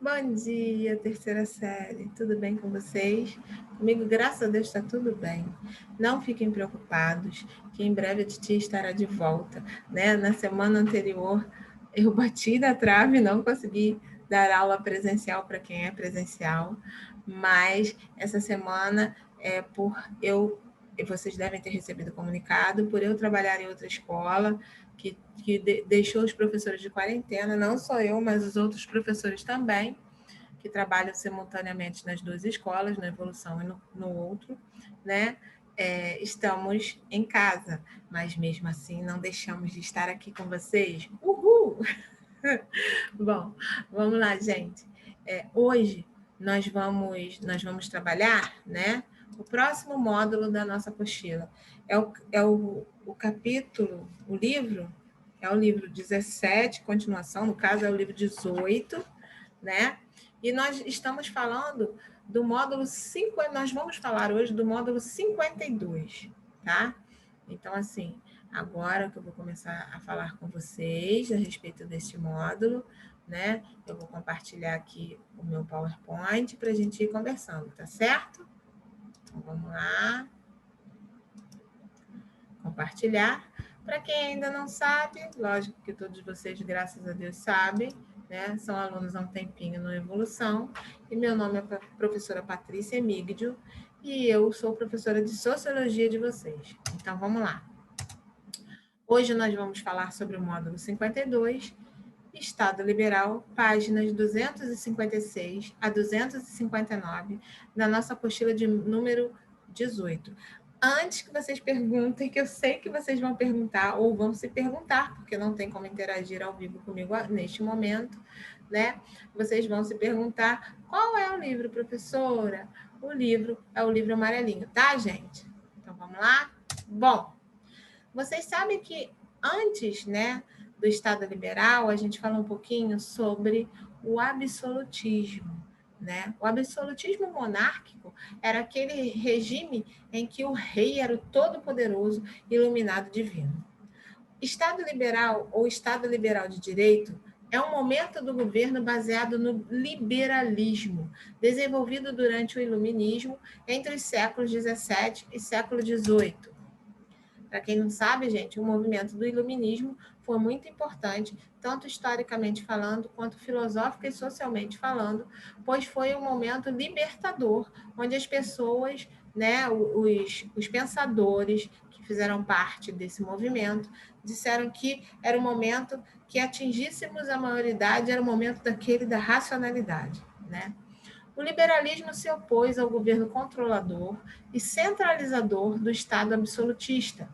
Bom dia, terceira série. Tudo bem com vocês? Comigo, graças a Deus, está tudo bem. Não fiquem preocupados, que em breve a titia estará de volta, né? Na semana anterior, eu bati na trave, não consegui dar aula presencial para quem é presencial, mas essa semana vocês devem ter recebido comunicado, por eu trabalhar em outra escola, que deixou os professores de quarentena, não só eu, mas os outros professores também, que trabalham simultaneamente nas duas escolas, na Evolução e no outro, né? Estamos em casa, mas mesmo assim não deixamos de estar aqui com vocês. Uhul! Bom, vamos lá, gente. Hoje nós vamos trabalhar, né? O próximo módulo da nossa apostila é o capítulo, o livro, é o livro 17, continuação, no caso é o livro 18, né? E nós estamos falando do módulo 5, nós vamos falar hoje do módulo 52, tá? Então, assim, agora que eu vou começar a falar com vocês a respeito deste módulo, né? Eu vou compartilhar aqui o meu PowerPoint para a gente ir conversando, tá certo? Então, vamos lá. Compartilhar. Para quem ainda não sabe, lógico que todos vocês, graças a Deus, sabem, né? São alunos há um tempinho no Evolução. E meu nome é professora Patrícia Emígdio e eu sou professora de Sociologia de vocês. Então, vamos lá. Hoje nós vamos falar sobre o módulo 52, Estado Liberal, páginas 256 a 259, da nossa apostila de número 18. Antes que vocês perguntem, que eu sei que vocês vão perguntar, ou vão se perguntar, porque não tem como interagir ao vivo comigo neste momento, né? Vocês vão se perguntar, qual é o livro, professora? O livro é o livro amarelinho, tá, gente? Então, vamos lá? Bom, vocês sabem que antes, né, do Estado Liberal, a gente fala um pouquinho sobre o absolutismo, né? O absolutismo monárquico era aquele regime em que o rei era o todo-poderoso, iluminado divino. Estado liberal ou Estado liberal de direito é um momento do governo baseado no liberalismo, desenvolvido durante o iluminismo entre os séculos 17 e século 18. Para quem não sabe, gente, o movimento do iluminismo foi muito importante, tanto historicamente falando, quanto filosofica e socialmente falando, pois foi um momento libertador, onde as pessoas, né, os pensadores que fizeram parte desse movimento, disseram que era o momento que atingíssemos a maioridade, era o momento daquele da racionalidade, né? O liberalismo se opôs ao governo controlador e centralizador do Estado absolutista,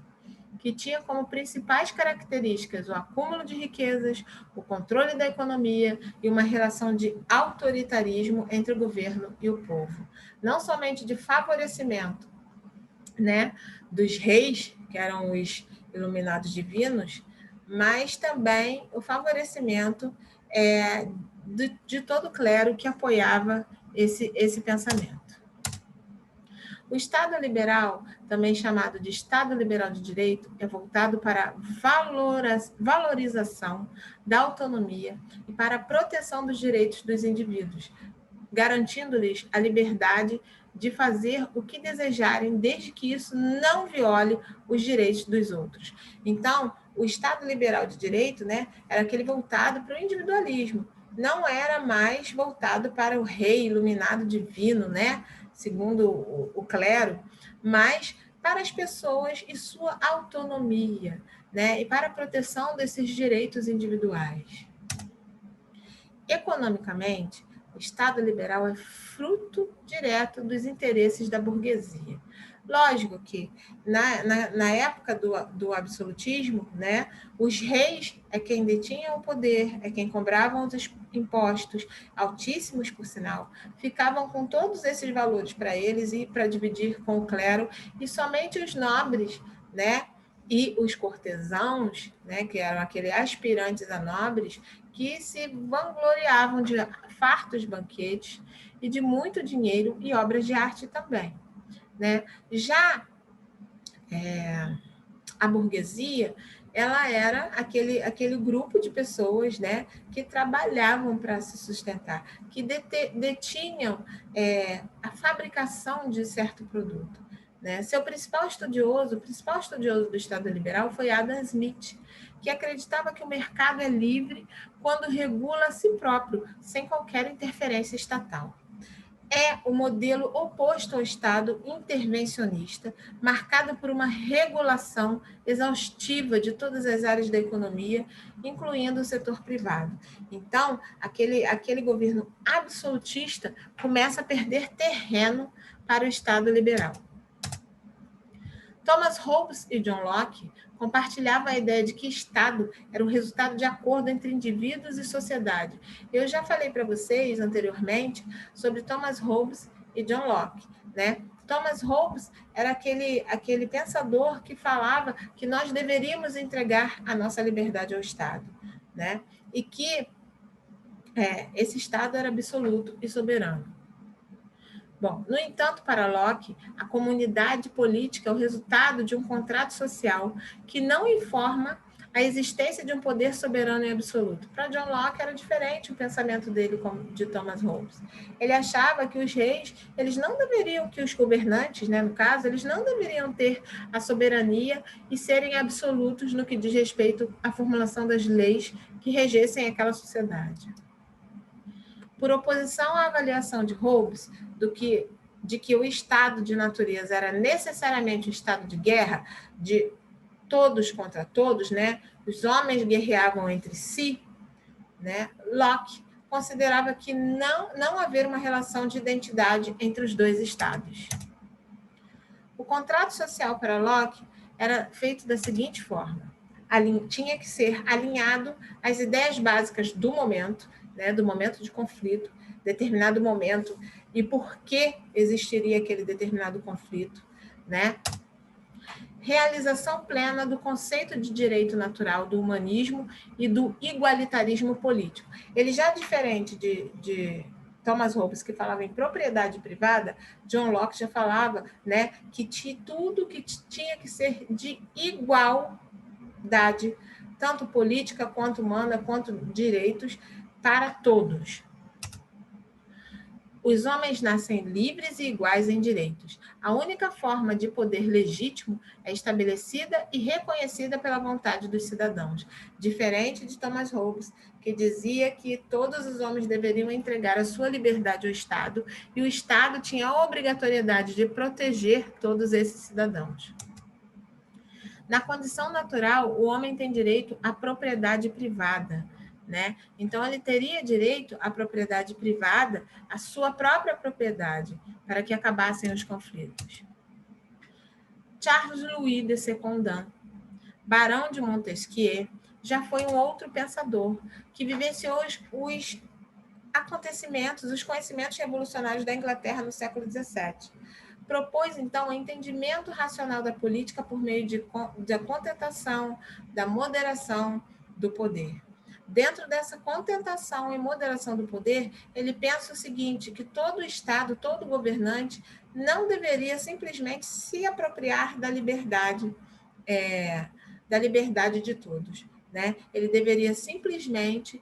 que tinha como principais características o acúmulo de riquezas, o controle da economia e uma relação de autoritarismo entre o governo e o povo. Não somente de favorecimento, né, dos reis, que eram os iluminados divinos, mas também o favorecimento de todo o clero que apoiava esse pensamento. O Estado liberal, também chamado de Estado liberal de direito, é voltado para a valorização da autonomia e para a proteção dos direitos dos indivíduos, garantindo-lhes a liberdade de fazer o que desejarem, desde que isso não viole os direitos dos outros. Então, o Estado liberal de direito, né, era aquele voltado para o individualismo, não era mais voltado para o rei iluminado divino, né, segundo o clero, mas para as pessoas e sua autonomia, né, e para a proteção desses direitos individuais. Economicamente, o Estado liberal é fruto direto dos interesses da burguesia. Lógico que, na época do absolutismo, né, os reis é quem detinha o poder, é quem cobravam os impostos, altíssimos por sinal, ficavam com todos esses valores para eles e para dividir com o clero, e somente os nobres, né, e os cortesãos, né, que eram aqueles aspirantes a nobres, que se vangloriavam de fartos banquetes e de muito dinheiro e obras de arte também, né? Já a burguesia, ela era aquele grupo de pessoas, né, que trabalhavam para se sustentar, que detinham a fabricação de certo produto. Né? O principal estudioso do Estado liberal foi Adam Smith, que acreditava que o mercado é livre quando regula a si próprio, sem qualquer interferência estatal. É o modelo oposto ao Estado intervencionista, marcado por uma regulação exaustiva de todas as áreas da economia, incluindo o setor privado. Então, aquele governo absolutista começa a perder terreno para o Estado liberal. Thomas Hobbes e John Locke compartilhavam a ideia de que Estado era o resultado de acordo entre indivíduos e sociedade. Eu já falei para vocês anteriormente sobre Thomas Hobbes e John Locke, né? Thomas Hobbes era aquele pensador que falava que nós deveríamos entregar a nossa liberdade ao Estado, né? E que esse Estado era absoluto e soberano. Bom, no entanto, para Locke, a comunidade política é o resultado de um contrato social que não informa a existência de um poder soberano e absoluto. Para John Locke era diferente o pensamento dele de Thomas Hobbes. Ele achava que os reis, eles não deveriam, que os governantes, né, no caso, eles não deveriam ter a soberania e serem absolutos no que diz respeito à formulação das leis que regessem aquela sociedade. Por oposição à avaliação de Hobbes de que o estado de natureza era necessariamente um estado de guerra, de todos contra todos, né? Os homens guerreavam entre si, né? Locke considerava que não haver uma relação de identidade entre os dois estados. O contrato social para Locke era feito da seguinte forma: tinha que ser alinhado às ideias básicas do momento, né, do momento de conflito, determinado momento, e por que existiria aquele determinado conflito, né? Realização plena do conceito de direito natural, do humanismo e do igualitarismo político. Ele já diferente de Thomas Hobbes, que falava em propriedade privada, John Locke já falava, né, que tudo que tinha que ser de igualdade, tanto política quanto humana, quanto direitos, para todos. Os homens nascem livres e iguais em direitos. A única forma de poder legítimo é estabelecida e reconhecida pela vontade dos cidadãos, diferente de Thomas Hobbes, que dizia que todos os homens deveriam entregar a sua liberdade ao Estado e o Estado tinha a obrigatoriedade de proteger todos esses cidadãos. Na condição natural, o homem tem direito à propriedade privada, né? Então, ele teria direito à propriedade privada, à sua própria propriedade, para que acabassem os conflitos. Charles Louis de Secondat, barão de Montesquieu, já foi um outro pensador que vivenciou os acontecimentos, os conhecimentos revolucionários da Inglaterra no século XVII. Propôs, então, o entendimento racional da política por meio da contentação, da moderação do poder. Dentro dessa contentação e moderação do poder, ele pensa o seguinte, que todo Estado, todo governante, não deveria simplesmente se apropriar da liberdade de todos, né? Ele deveria simplesmente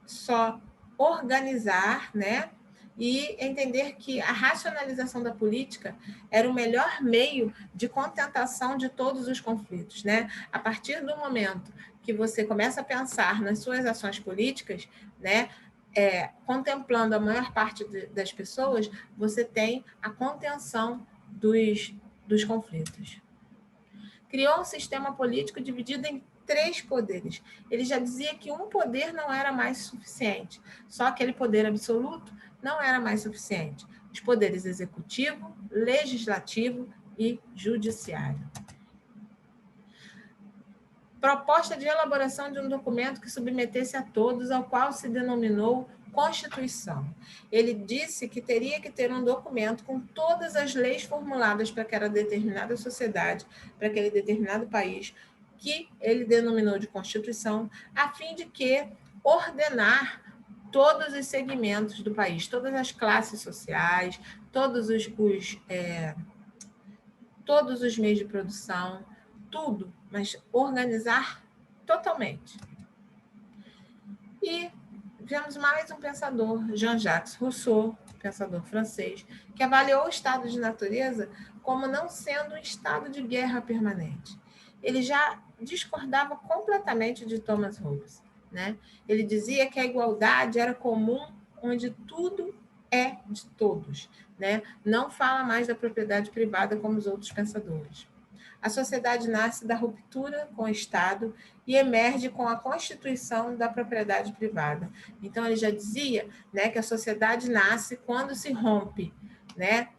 só organizar, né? E entender que a racionalização da política era o melhor meio de contentação de todos os conflitos, né? A partir do momento que você começa a pensar nas suas ações políticas, né? Contemplando a maior parte das pessoas, você tem a contenção dos conflitos. Criou um sistema político dividido em 3 poderes. Ele já dizia que um poder não era mais suficiente, só aquele poder absoluto não era mais suficiente. Os poderes executivo, legislativo e judiciário. Proposta de elaboração de um documento que submetesse a todos, ao qual se denominou Constituição. Ele disse que teria que ter um documento com todas as leis formuladas para aquela determinada sociedade, para aquele determinado país, que ele denominou de Constituição, a fim de que ordenar todos os segmentos do país, todas as classes sociais, todos os meios de produção, tudo, mas organizar totalmente. E vemos mais um pensador, Jean-Jacques Rousseau, pensador francês, que avaliou o estado de natureza como não sendo um estado de guerra permanente. Ele já discordava completamente de Thomas Hobbes, né? Ele dizia que a igualdade era comum onde tudo é de todos, né? Não fala mais da propriedade privada como os outros pensadores. A sociedade nasce da ruptura com o Estado e emerge com a constituição da propriedade privada. Então, ele já dizia, né, que a sociedade nasce quando se rompe, né,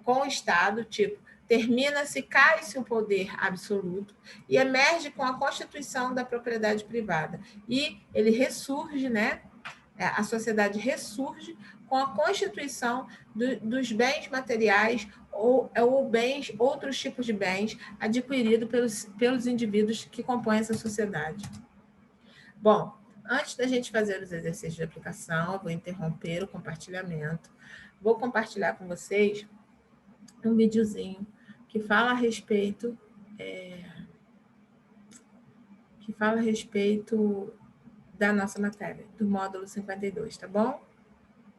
com o Estado, tipo, termina-se, cai-se o poder absoluto e emerge com a constituição da propriedade privada. E ele ressurge, né, a sociedade ressurge com a constituição dos bens materiais ou bens, outros tipos de bens adquiridos pelos indivíduos que compõem essa sociedade. Bom, antes da gente fazer os exercícios de aplicação, eu vou interromper o compartilhamento. Vou compartilhar com vocês um videozinho que fala a respeito da nossa matéria, do módulo 52, tá bom?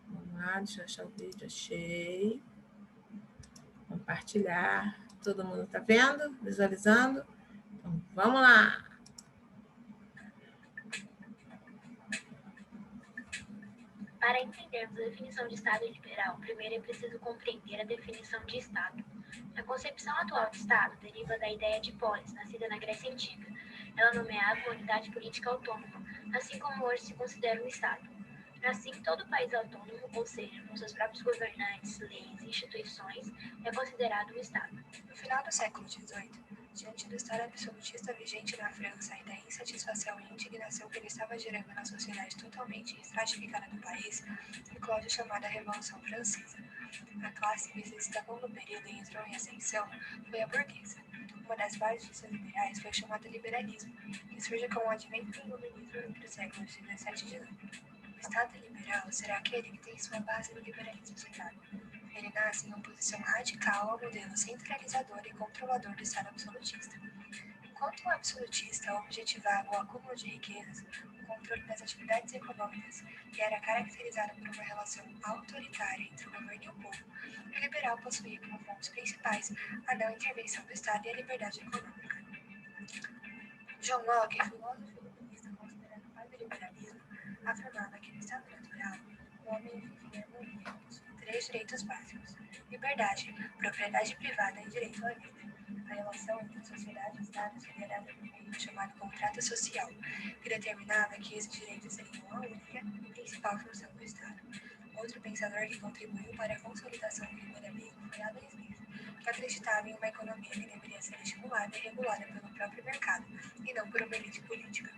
Vamos lá, deixa eu achar o vídeo, achei. Compartilhar. Todo mundo está vendo? Visualizando? Então, vamos lá. Para entendermos a definição de Estado liberal, primeiro é preciso compreender a definição de Estado. A concepção atual de Estado deriva da ideia de polis, nascida na Grécia Antiga. Ela nomeava uma unidade política autônoma, assim como hoje se considera um Estado. Assim, todo país autônomo, ou seja, com seus próprios governantes, leis e instituições, é considerado um Estado. No final do século XVIII, diante do Estado absolutista vigente na França e da insatisfação e indignação que ele estava gerando na sociedade totalmente estratificada do país, eclode a chamada Revolução Francesa. A classe que se destacou no período e entrou em ascensão foi a burguesa. Uma das bases liberais foi chamada liberalismo, que surge com o advento do iluminismo entre os séculos XVII e XVIII. O Estado liberal será aquele que tem sua base no liberalismo social. Ele nasce em oposição radical ao modelo centralizador e controlador do Estado absolutista. Enquanto o absolutista objetivava o acúmulo de riquezas, o controle das atividades econômicas e era caracterizado por uma relação autoritária entre o governo e o povo, o liberal possuía como pontos principais a não intervenção do Estado e a liberdade econômica. John Locke, filósofo iluminista considerado pai do liberalismo, afirmava que no Estado natural o homem vive em harmonia e possui 3 direitos básicos: liberdade, propriedade privada e direito à vida. A relação entre sociedade e Estado é liderada por meio do chamado contrato social, que determinava que esses direitos seriam a única e principal função do Estado. Outro pensador que contribuiu para a consolidação do liberalismo foi Adam Smith, que acreditava em uma economia que deveria ser estimulada e regulada pelo próprio mercado, e não por uma elite política.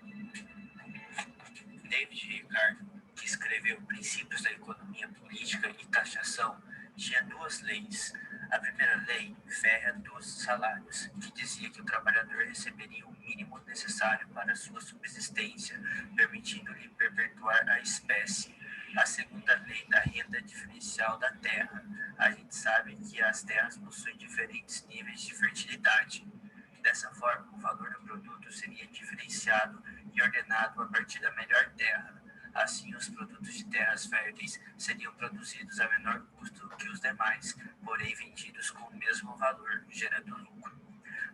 David Ricardo, que escreveu Princípios da Economia Política e Taxação, tinha 2 leis. A primeira lei férrea dos salários, que dizia que o trabalhador receberia o mínimo necessário para sua subsistência, permitindo-lhe perpetuar a espécie. A segunda lei da renda diferencial da terra. A gente sabe que as terras possuem diferentes níveis de fertilidade. Dessa forma, o valor do produto seria diferenciado e ordenado a partir da melhor terra. Assim, os produtos de terras férteis seriam produzidos a menor custo que os demais, porém vendidos com o mesmo valor, gerando lucro.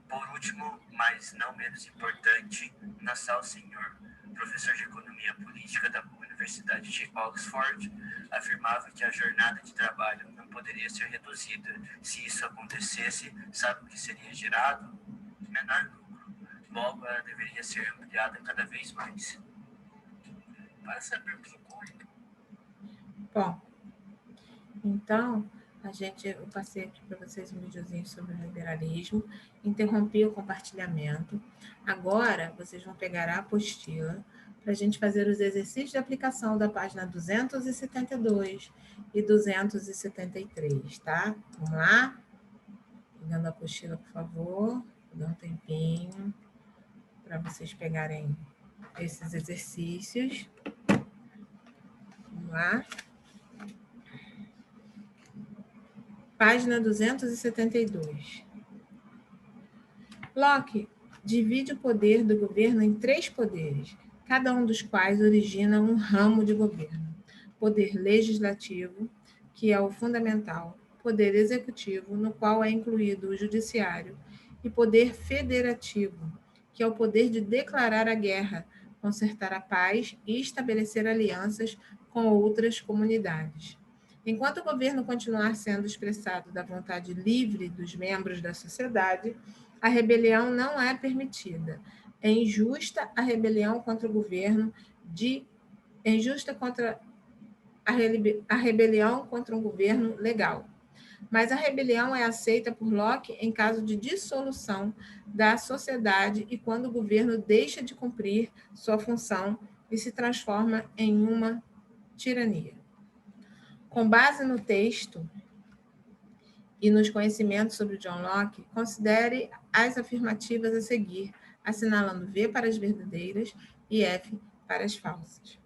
Por último, mas não menos importante, Nassau Senhor, professor de Economia Política da Universidade de Oxford, afirmava que a jornada de trabalho não poderia ser reduzida. Se isso acontecesse, sabe o que seria gerado? Menor lucro. Logo, ela deveria ser ampliada cada vez mais. Para sabermos o como. Bom, então, eu passei aqui para vocês um videozinho sobre o liberalismo, interrompi o compartilhamento. Agora, vocês vão pegar a apostila para a gente fazer os exercícios de aplicação da página 272 e 273, tá? Vamos lá? Pegando a apostila, por favor. Dá um tempinho para vocês pegarem esses exercícios. Vamos lá. Página 272. Locke divide o poder do governo em 3 poderes, cada um dos quais origina um ramo de governo. Poder legislativo, que é o fundamental, poder executivo, no qual é incluído o judiciário, e poder federativo, que é o poder de declarar a guerra, consertar a paz e estabelecer alianças com outras comunidades. Enquanto o governo continuar sendo expressado da vontade livre dos membros da sociedade, a rebelião não é permitida. É injusta a rebelião contra o governo é injusta contra a rebelião contra um governo legal. Mas a rebelião é aceita por Locke em caso de dissolução da sociedade e quando o governo deixa de cumprir sua função e se transforma em uma tirania. Com base no texto e nos conhecimentos sobre John Locke, considere as afirmativas a seguir, assinalando V para as verdadeiras e F para as falsas.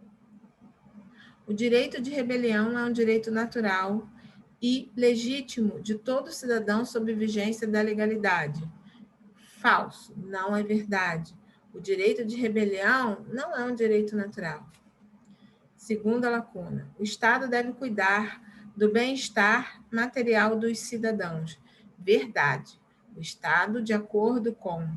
O direito de rebelião é um direito natural e legítimo de todo cidadão sob vigência da legalidade. Falso, não é verdade. O direito de rebelião não é um direito natural. Segunda lacuna, o Estado deve cuidar do bem-estar material dos cidadãos. Verdade. O Estado, de acordo com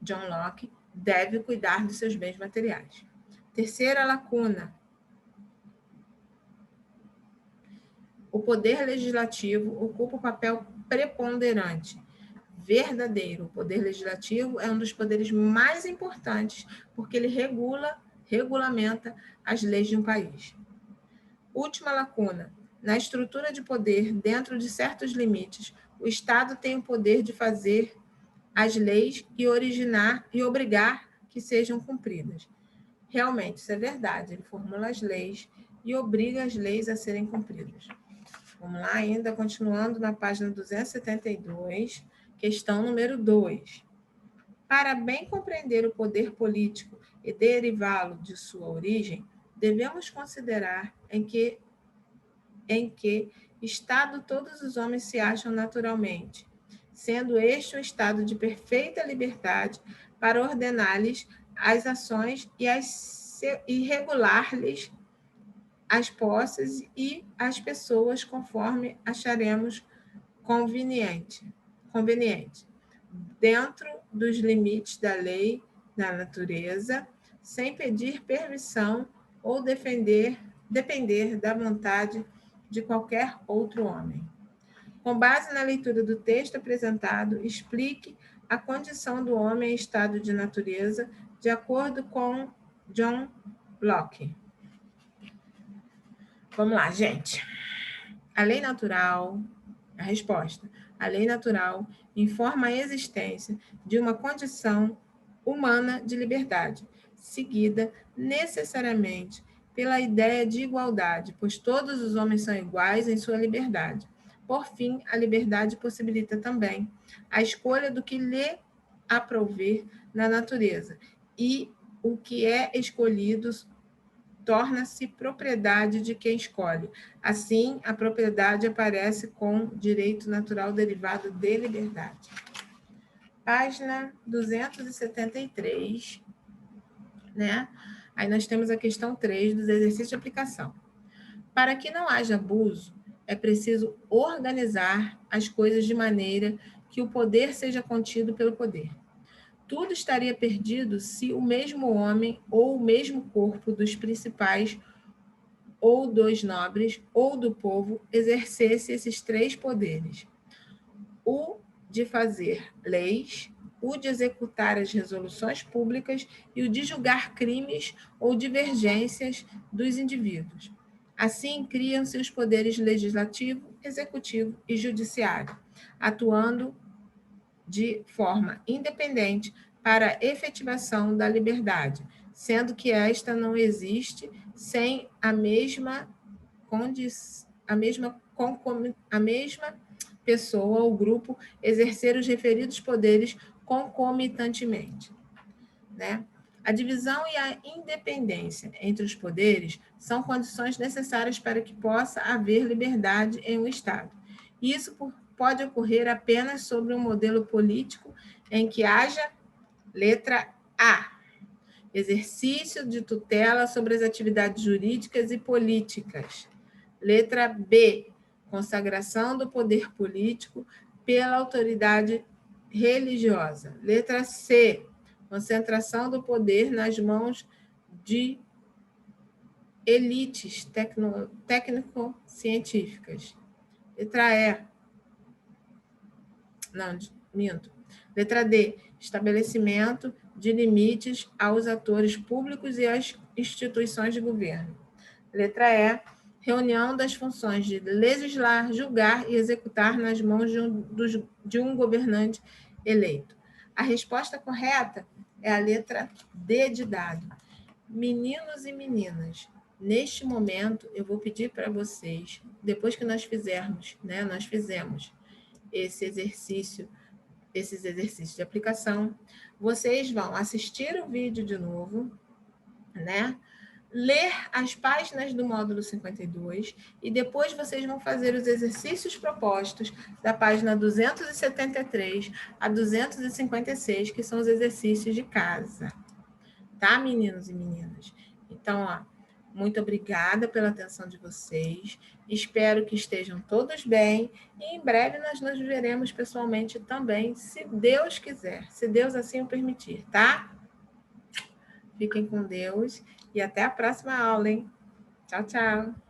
John Locke, deve cuidar dos seus bens materiais. Terceira lacuna, o poder legislativo ocupa um papel preponderante. Verdadeiro. O poder legislativo é um dos poderes mais importantes, porque ele regulamenta as leis de um país. Última lacuna. Na estrutura de poder, dentro de certos limites, o Estado tem o poder de fazer as leis e originar e obrigar que sejam cumpridas. Realmente, isso é verdade. Ele formula as leis e obriga as leis a serem cumpridas. Vamos lá, ainda continuando na página 272, questão número 2. Para bem compreender o poder político e derivá-lo de sua origem, devemos considerar em que estado todos os homens se acham naturalmente, sendo este um estado de perfeita liberdade para ordenar-lhes as ações e regular-lhes as posses e as pessoas conforme acharemos conveniente, dentro dos limites da lei da natureza, sem pedir permissão ou depender da vontade de qualquer outro homem. Com base na leitura do texto apresentado, explique a condição do homem em estado de natureza, de acordo com John Locke. Vamos lá, gente. A lei natural, a resposta. A lei natural informa a existência de uma condição humana de liberdade, seguida necessariamente pela ideia de igualdade, pois todos os homens são iguais em sua liberdade. Por fim, a liberdade possibilita também a escolha do que lhe aprouver na natureza, e o que é escolhido torna-se propriedade de quem escolhe. Assim, a propriedade aparece com direito natural derivado de liberdade. Página 273, né? Aí nós temos a questão 3 dos exercícios de aplicação. Para que não haja abuso, é preciso organizar as coisas de maneira que o poder seja contido pelo poder. Tudo estaria perdido se o mesmo homem ou o mesmo corpo dos principais ou dos nobres ou do povo exercesse esses 3 poderes: o de fazer leis, o de executar as resoluções públicas e o de julgar crimes ou divergências dos indivíduos. Assim, criam-se os poderes legislativo, executivo e judiciário, atuando de forma independente para a efetivação da liberdade, sendo que esta não existe sem a mesma pessoa ou grupo exercer os referidos poderes concomitantemente, né? A divisão e a independência entre os poderes são condições necessárias para que possa haver liberdade em um Estado. Isso pode ocorrer apenas sobre um modelo político em que haja Letra A. Exercício de tutela sobre as atividades jurídicas e políticas. Letra B. Consagração do poder político pela autoridade religiosa. Letra C. Concentração do poder nas mãos de elites técnico-científicas. Letra E. Não, minto. Letra D. Estabelecimento de limites aos atores públicos e às instituições de governo. Letra E. Reunião das funções de legislar, julgar e executar nas mãos de um governante eleito. A resposta correta é a letra D de dado. Meninos e meninas, neste momento eu vou pedir para vocês, depois que nós fizemos esses exercícios de aplicação, vocês vão assistir o vídeo de novo, né? Ler as páginas do módulo 52 e depois vocês vão fazer os exercícios propostos da página 273 a 256, que são os exercícios de casa. Tá, meninos e meninas? Então, ó, muito obrigada pela atenção de vocês. Espero que estejam todos bem e em breve nós nos veremos pessoalmente também, se Deus quiser, se Deus assim o permitir, tá? Fiquem com Deus e até a próxima aula, hein? Tchau, tchau.